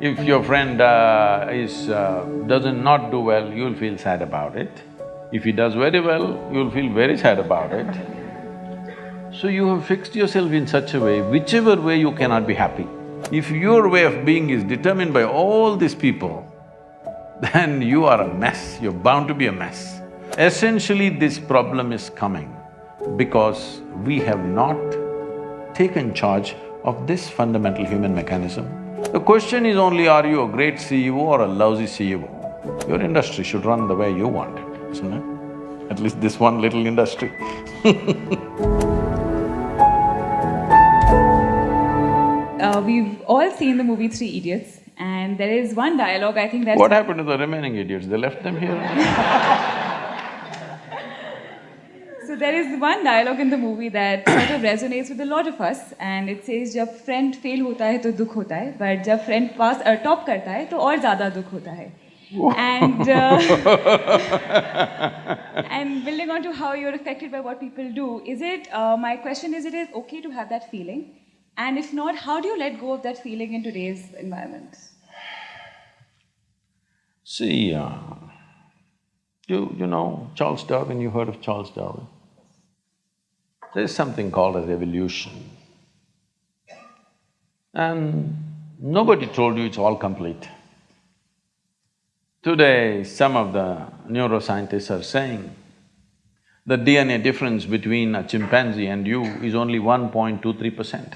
If your friend doesn't not do well, you'll feel sad about it. If he does very well, you'll feel very sad about it. So you have fixed yourself in such a way, whichever way you cannot be happy. If your way of being is determined by all these people, then you are a mess, you're bound to be a mess. Essentially, this problem is coming because we have not taken charge of this fundamental human mechanism. The question is only, are you a great CEO or a lousy CEO? Your industry should run the way you want it, isn't it? At least this one little industry We've all seen the movie Three Idiots, and there is one dialogue I think that's… What happened to the remaining idiots? They left them here? So there is one dialogue in the movie that sort of resonates with a lot of us, and it says, "जब friend fail होता है तो दुख होता है, but जब friend pass top करता है तो और ज़्यादा दुख होता है." And and building on to how you're affected by what people do, my question is, it is okay to have that feeling? And if not, how do you let go of that feeling in today's environment? See, you know Charles Darwin, you heard of Charles Darwin? There's something called as evolution. And nobody told you it's all complete. Today, some of the neuroscientists are saying the DNA difference between a chimpanzee and you is only 1.23%.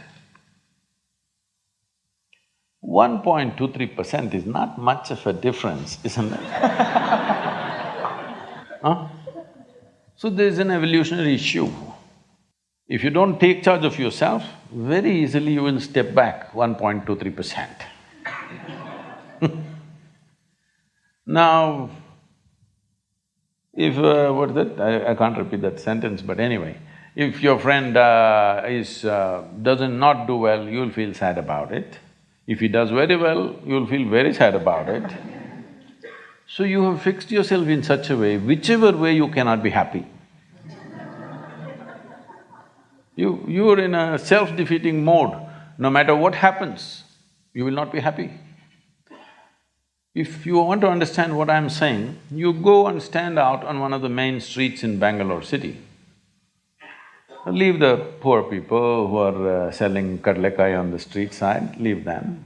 1.23% is not much of a difference, isn't it? Huh? So there's an evolutionary issue. If you don't take charge of yourself, very easily you will step back 1.23%. Now, if… what's that? I can't repeat that sentence, but anyway, if your friend doesn't not do well, you'll feel sad about it. If he does very well, you'll feel very sad about it. So you have fixed yourself in such a way, whichever way you cannot be happy. You're in a self-defeating mode. No matter what happens, you will not be happy. If you want to understand what I'm saying, you go and stand out on one of the main streets in Bangalore city. Leave the poor people who are selling kadlekai on the street side, leave them.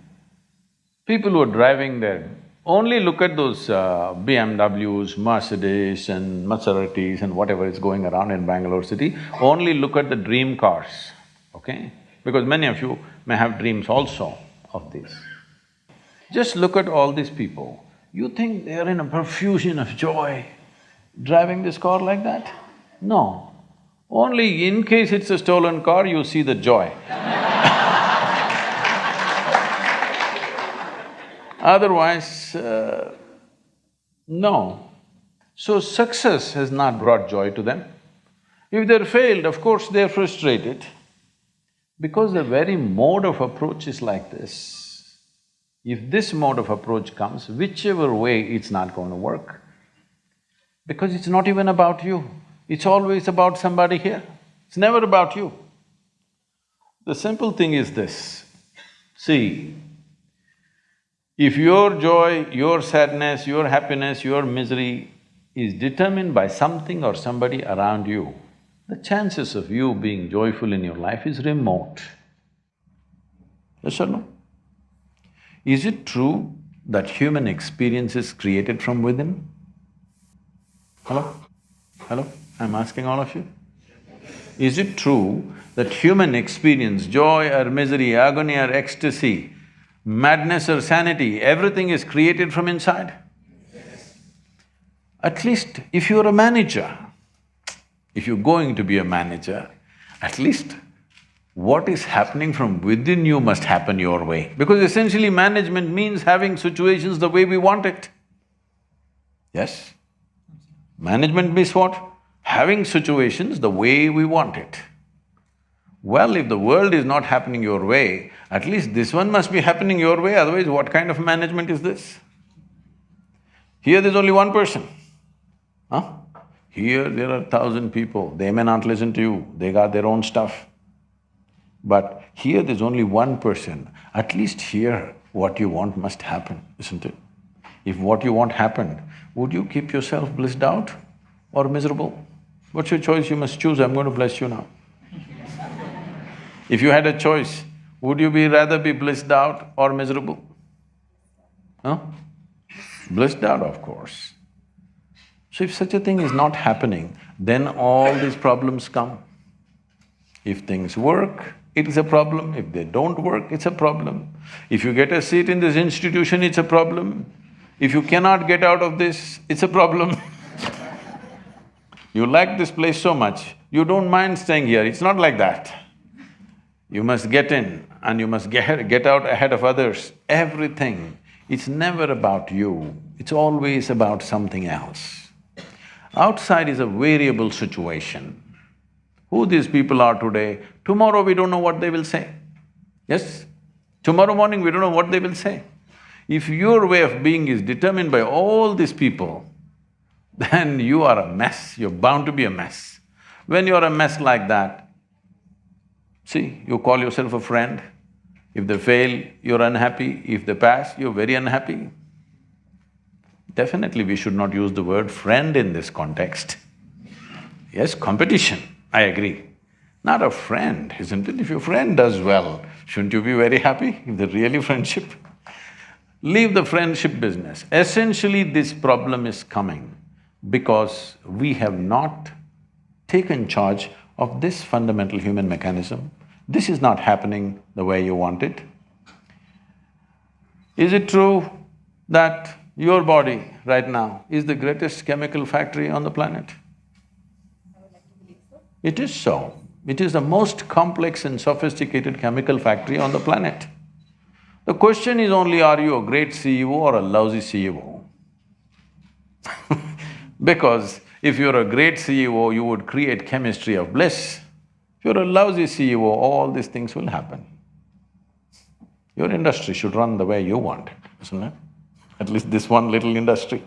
People who are driving there, only look at those BMWs, Mercedes and Maseratis and whatever is going around in Bangalore city, only look at the dream cars, okay? Because many of you may have dreams also of these. Just look at all these people, you think they are in a profusion of joy driving this car like that? No. Only in case it's a stolen car, you see the joy. Otherwise, no. So success has not brought joy to them. If they're failed, of course they're frustrated. Because the very mode of approach is like this. If this mode of approach comes, whichever way, it's not going to work. Because it's not even about you. It's always about somebody here, it's never about you. The simple thing is this, see, if your joy, your sadness, your happiness, your misery is determined by something or somebody around you, the chances of you being joyful in your life is remote. Yes or no? Is it true that human experience is created from within? Hello? Hello? I'm asking all of you. Is it true that human experience, joy or misery, agony or ecstasy, madness or sanity, everything is created from inside? At least if you're a manager, if you're going to be a manager, at least what is happening from within you must happen your way. Because essentially management means having situations the way we want it. Yes? Management means what? Having situations the way we want it. Well, if the world is not happening your way, at least this one must be happening your way, otherwise what kind of management is this? Here there's only one person, huh? Here there are 1,000 people, they may not listen to you, they got their own stuff. But here there's only one person, at least here What you want must happen, isn't it? If what you want happened, would you keep yourself blissed out or miserable? What's your choice? You must choose. I'm going to bless you now. If you had a choice, would you rather be blissed out or miserable? Huh? Blissed out, of course. So if such a thing is not happening, then all these problems come. If things work, it is a problem. If they don't work, it's a problem. If you get a seat in this institution, it's a problem. If you cannot get out of this, it's a problem. You like this place so much, you don't mind staying here, it's not like that. You must get in and you must get out ahead of others. Everything, it's never about you, it's always about something else. Outside is a variable situation. Who these people are today, tomorrow we don't know what they will say. Yes? Tomorrow morning we don't know what they will say. If your way of being is determined by all these people, then you are a mess, you're bound to be a mess. When you're a mess like that, see, you call yourself a friend. If they fail, you're unhappy. If they pass, you're very unhappy. Definitely we should not use the word friend in this context. Yes, competition, I agree. Not a friend, isn't it? If your friend does well, shouldn't you be very happy if they're really friendship? Leave the friendship business. Essentially, this problem is coming because we have not taken charge of this fundamental human mechanism. This is not happening the way you want it. Is it true that your body right now is the greatest chemical factory on the planet? It is so. It is the most complex and sophisticated chemical factory on the planet. The question is only, are you a great CEO or a lousy CEO? Because if you're a great CEO, you would create chemistry of bliss. If you're a lousy CEO, all these things will happen. Your industry should run the way you want, isn't it? At least this one little industry